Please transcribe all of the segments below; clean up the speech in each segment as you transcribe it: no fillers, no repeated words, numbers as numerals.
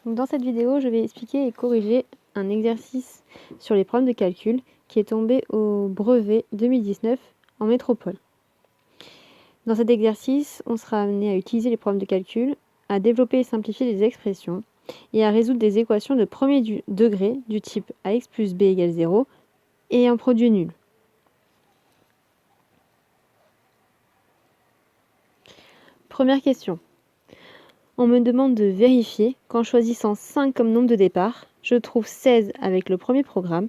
Donc, dans cette vidéo, je vais expliquer et corriger un exercice sur les problèmes de calcul qui est tombé au brevet 2019 en métropole. Dans cet exercice, on sera amené à utiliser les problèmes de calcul, à développer et simplifier des expressions et à résoudre des équations de premier degré du type ax plus b égale 0 et un produit nul. Première question. On me demande de vérifier qu'en choisissant 5 comme nombre de départ, je trouve 16 avec le premier programme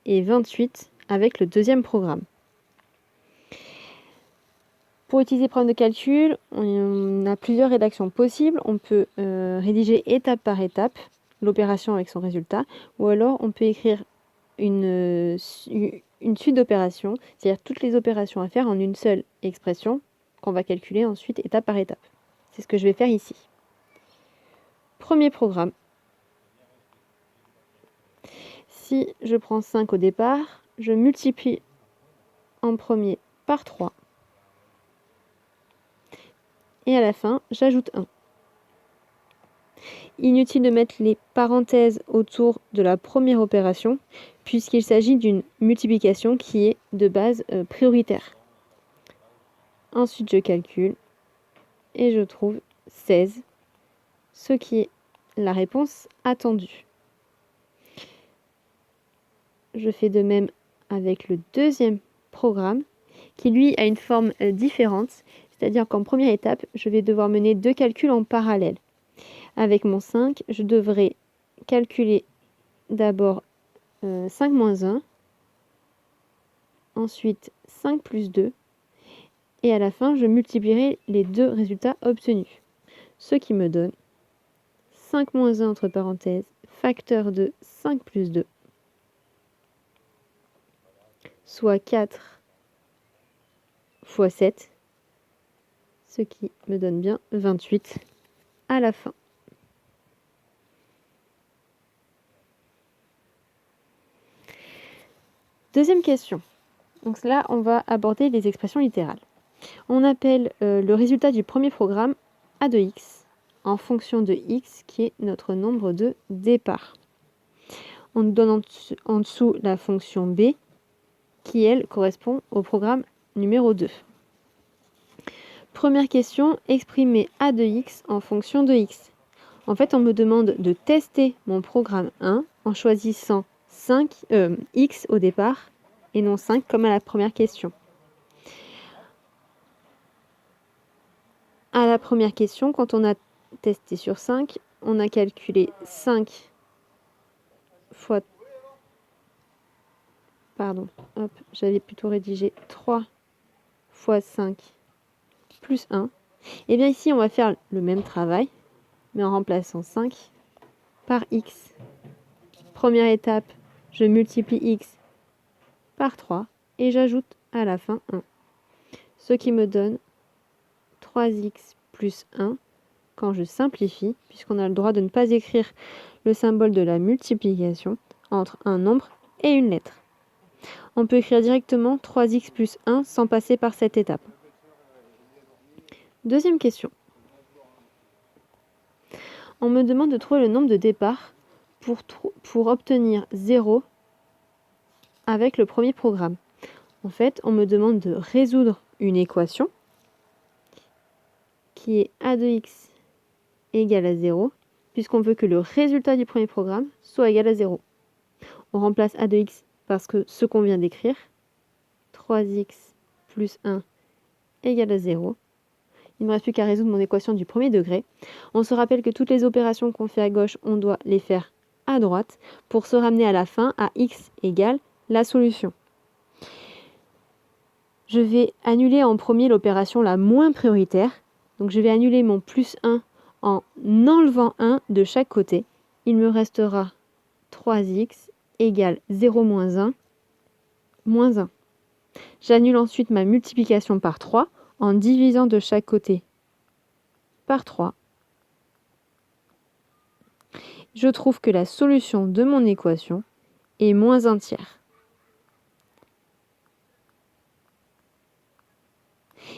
et 28 avec le deuxième programme. Pour utiliser problème de calcul, on a plusieurs rédactions possibles. On peut rédiger étape par étape l'opération avec son résultat, ou alors on peut écrire une suite d'opérations, c'est-à-dire toutes les opérations à faire en une seule expression qu'on va calculer ensuite étape par étape. C'est ce que je vais faire ici. Premier programme. Si je prends 5 au départ, je multiplie en premier par 3. Et à la fin, j'ajoute 1. Inutile de mettre les parenthèses autour de la première opération, puisqu'il s'agit d'une multiplication qui est de base prioritaire. Ensuite, je calcule et je trouve 16, ce qui est la réponse attendue. Je fais de même avec le deuxième programme, qui lui a une forme différente, c'est-à-dire qu'en première étape, je vais devoir mener 2 calculs en parallèle. Avec mon 5, je devrais calculer d'abord 5 moins 1, ensuite 5 plus 2, et à la fin, je multiplierai les deux résultats obtenus. Ce qui me donne 5 moins 1 entre parenthèses, facteur de 5 plus 2, soit 4 fois 7, ce qui me donne bien 28 à la fin. Deuxième question. Donc là, on va aborder les expressions littérales. On appelle le résultat du premier programme a de x en fonction de x qui est notre nombre de départ. On nous donne en dessous la fonction b qui, elle, correspond au programme numéro 2. Première question, exprimer a de x en fonction de x. En fait, on me demande de tester mon programme 1 en choisissant x au départ et non 5 comme à la première question. À la première question, quand on a testé sur 5, on a calculé 5 fois... Pardon, hop, j'avais plutôt rédigé 3 fois 5 plus 1. Et bien ici, on va faire le même travail, mais en remplaçant 5 par x. Première étape, je multiplie x par 3 et j'ajoute à la fin 1. Ce qui me donne 3x plus 1 quand je simplifie, puisqu'on a le droit de ne pas écrire le symbole de la multiplication entre un nombre et une lettre. On peut écrire directement 3x plus 1 sans passer par cette étape. Deuxième question. On me demande de trouver le nombre de départ pour obtenir 0 avec le premier programme. En fait, on me demande de résoudre une équation qui est a de x égale à 0, puisqu'on veut que le résultat du premier programme soit égal à 0. On remplace a de x parce que ce qu'on vient d'écrire, 3x plus 1 égale à 0. Il ne me reste plus qu'à résoudre mon équation du premier degré. On se rappelle que toutes les opérations qu'on fait à gauche, on doit les faire à droite pour se ramener à la fin à x égale la solution. Je vais annuler en premier l'opération la moins prioritaire. Donc je vais annuler mon plus 1 en enlevant 1 de chaque côté. Il me restera 3x égale 0 moins 1, moins 1. J'annule ensuite ma multiplication par 3 en divisant de chaque côté par 3. Je trouve que la solution de mon équation est moins 1 tiers.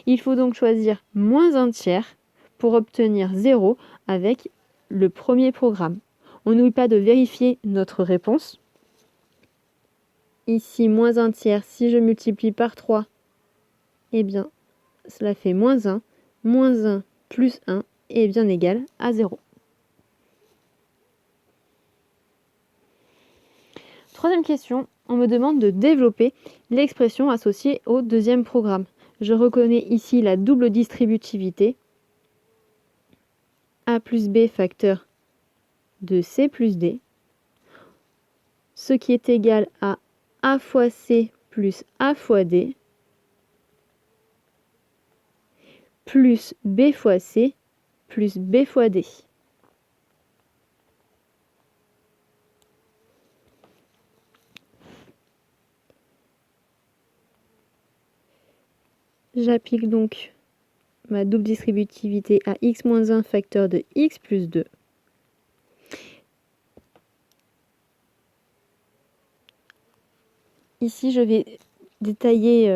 Il faut donc choisir moins 1 tiers pour obtenir 0 avec le premier programme. On n'oublie pas de vérifier notre réponse. Ici, moins 1 tiers, si je multiplie par 3, eh bien, cela fait moins 1. Moins 1 plus 1 est bien égal à 0. Troisième question, on me demande de développer l'expression associée au deuxième programme. Je reconnais ici la double distributivité. A plus B facteur de C plus D, ce qui est égal à A fois C plus A fois D, plus B fois C plus B fois D. J'applique donc ma double distributivité à x moins 1 facteur de x plus 2. Ici, je vais détailler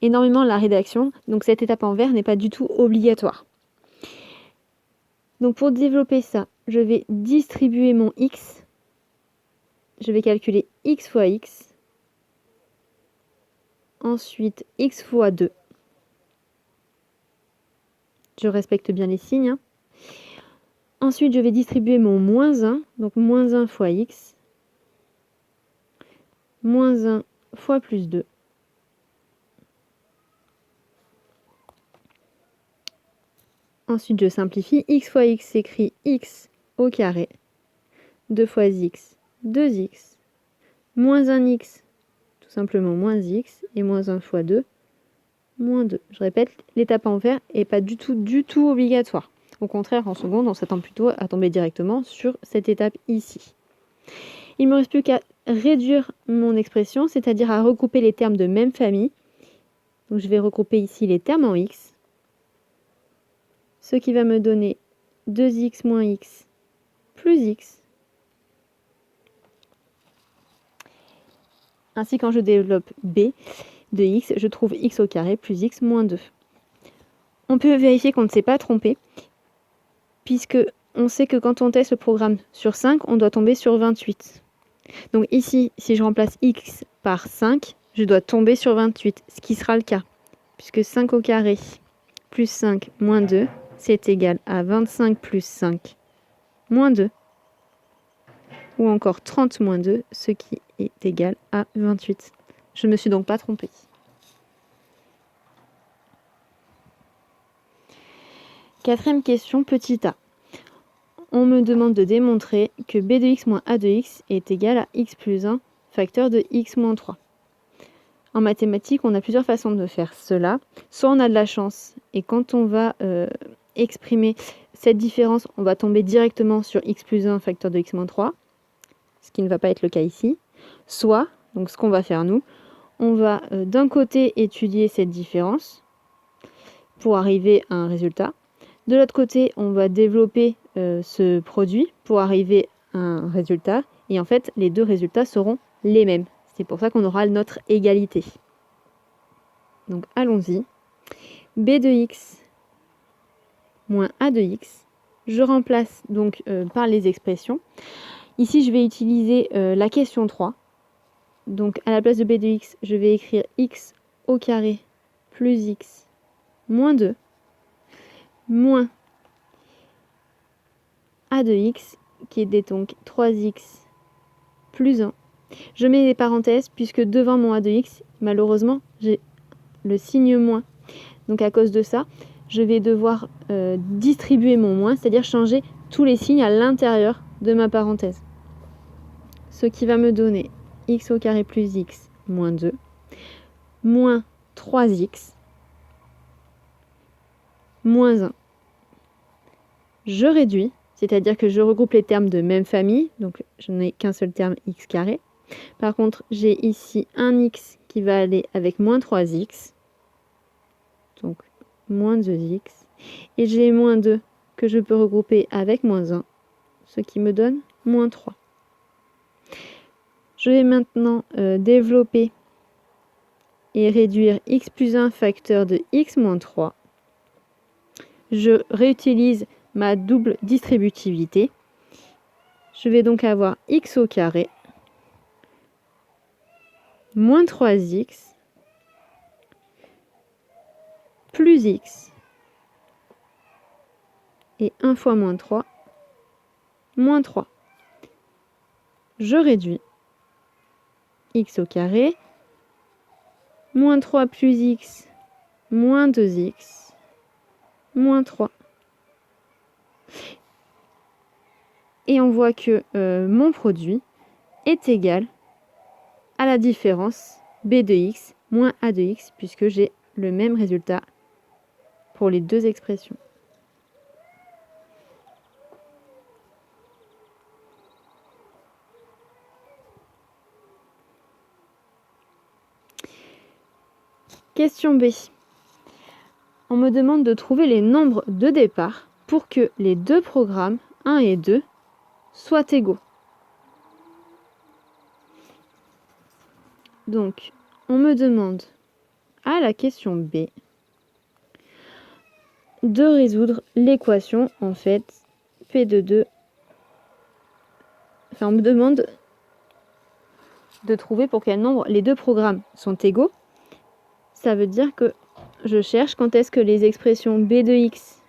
énormément la rédaction, donc cette étape en vert n'est pas du tout obligatoire. Donc pour développer ça, je vais distribuer mon x. Je vais calculer x fois x. Ensuite, x fois 2. Je respecte bien les signes. Ensuite, je vais distribuer mon moins 1, donc moins 1 fois x. Moins 1 fois plus 2. Ensuite, je simplifie. X fois x s'écrit x au carré. 2 fois x, 2x. Moins 1x, tout simplement moins x. Et moins 1 fois 2, moins 2. Je répète, l'étape en vert n'est pas du tout obligatoire. Au contraire, en seconde, on s'attend plutôt à tomber directement sur cette étape ici. Il ne me reste plus qu'à réduire mon expression, c'est-à-dire à regrouper les termes de même famille. Donc je vais regrouper ici les termes en x, ce qui va me donner 2x moins x plus x. Ainsi, quand je développe b de x, je trouve x au carré plus x moins 2. On peut vérifier qu'on ne s'est pas trompé, puisque on sait que quand on teste le programme sur 5, on doit tomber sur 28. Donc ici, si je remplace x par 5, je dois tomber sur 28, ce qui sera le cas, puisque 5 au carré plus 5 moins 2, c'est égal à 25 plus 5 moins 2, ou encore 30 moins 2, ce qui est égal à 28. Je ne me suis donc pas trompée. Quatrième question, petit a. On me demande de démontrer que b de x moins a de x est égal à x plus 1 facteur de x moins 3. En mathématiques, on a plusieurs façons de faire cela. Soit on a de la chance, et quand on va exprimer cette différence, on va tomber directement sur x plus 1 facteur de x moins 3, ce qui ne va pas être le cas ici. Soit, donc ce qu'on va faire nous, on va d'un côté étudier cette différence pour arriver à un résultat. De l'autre côté, on va développer ce produit pour arriver à un résultat. Et en fait, les deux résultats seront les mêmes. C'est pour ça qu'on aura notre égalité. Donc allons-y. b de x moins a de x. Je remplace donc par les expressions. Ici, je vais utiliser la question 3. Donc à la place de b de x, je vais écrire x au carré plus x moins 2 moins a de x qui est donc 3x plus 1. Je mets des parenthèses puisque devant mon a de x, malheureusement, j'ai le signe moins. Donc à cause de ça, je vais devoir distribuer mon moins, c'est-à-dire changer tous les signes à l'intérieur de ma parenthèse. Ce qui va me donner x au carré plus x moins 2, moins 3x, moins 1. Je réduis, c'est-à-dire que je regroupe les termes de même famille, donc je n'ai qu'un seul terme x carré. Par contre, j'ai ici un x qui va aller avec moins 3x, donc moins 2x, et j'ai moins 2 que je peux regrouper avec moins 1, ce qui me donne moins 3. Je vais maintenant développer et réduire x plus 1 facteur de x moins 3. Je réutilise ma double distributivité. Je vais donc avoir x au carré moins 3x plus x et 1 fois moins 3, moins 3. Je réduis x au carré, moins 3 plus x, moins 2x, moins 3. Et on voit que mon produit est égal à la différence b de x moins a de x, puisque j'ai le même résultat pour les deux expressions. Question B. On me demande de trouver les nombres de départ pour que les deux programmes, 1 et 2, soient égaux. Donc, on me demande à la question B de résoudre l'équation, en fait, P de 2. Enfin, on me demande de trouver pour quel nombre les deux programmes sont égaux. Ça veut dire que je cherche quand est-ce que les expressions b de x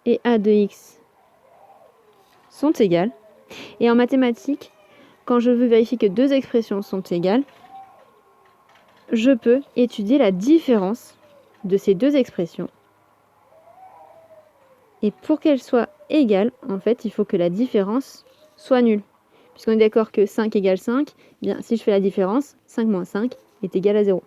et a de x sont égales. Et en mathématiques, quand je veux vérifier que deux expressions sont égales, je peux étudier la différence de ces deux expressions. Et pour qu'elles soient égales, en fait, il faut que la différence soit nulle. Puisqu'on est d'accord que 5 égale 5, eh bien, si je fais la différence, 5 moins 5 est égal à 0.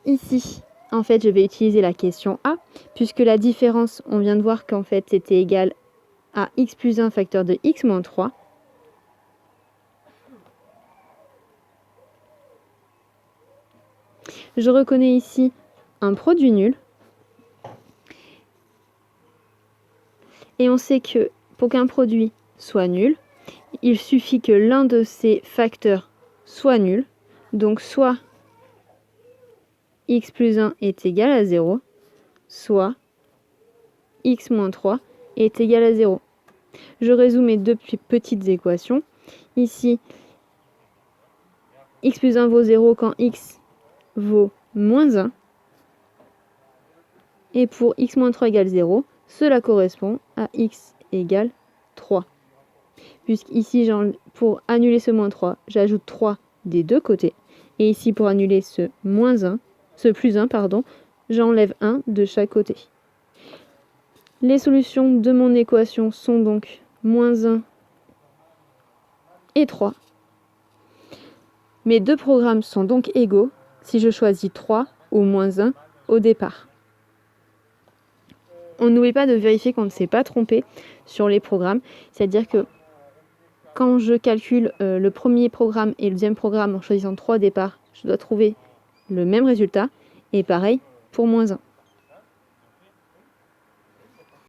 Ici, en fait, je vais utiliser la question A, puisque la différence, on vient de voir qu'en fait, c'était égal à x plus 1 facteur de x moins 3. Je reconnais ici un produit nul. Et on sait que pour qu'un produit soit nul, il suffit que l'un de ces facteurs soit nul. Donc soit x plus 1 est égal à 0, soit x moins 3 est égal à 0. Je résous mes deux petites équations. Ici, x plus 1 vaut 0 quand x vaut moins 1. Et pour x moins 3 égale 0, cela correspond à x égale 3. Puisqu'ici, pour annuler ce moins 3, j'ajoute 3 des deux côtés. Et ici, pour annuler ce plus 1, j'enlève 1 de chaque côté. Les solutions de mon équation sont donc moins 1 et 3. Mes deux programmes sont donc égaux si je choisis 3 ou moins 1 au départ. On n'oublie pas de vérifier qu'on ne s'est pas trompé sur les programmes, c'est-à-dire que quand je calcule le premier programme et le deuxième programme en choisissant 3 au départ, je dois trouver le même résultat, et pareil pour moins 1.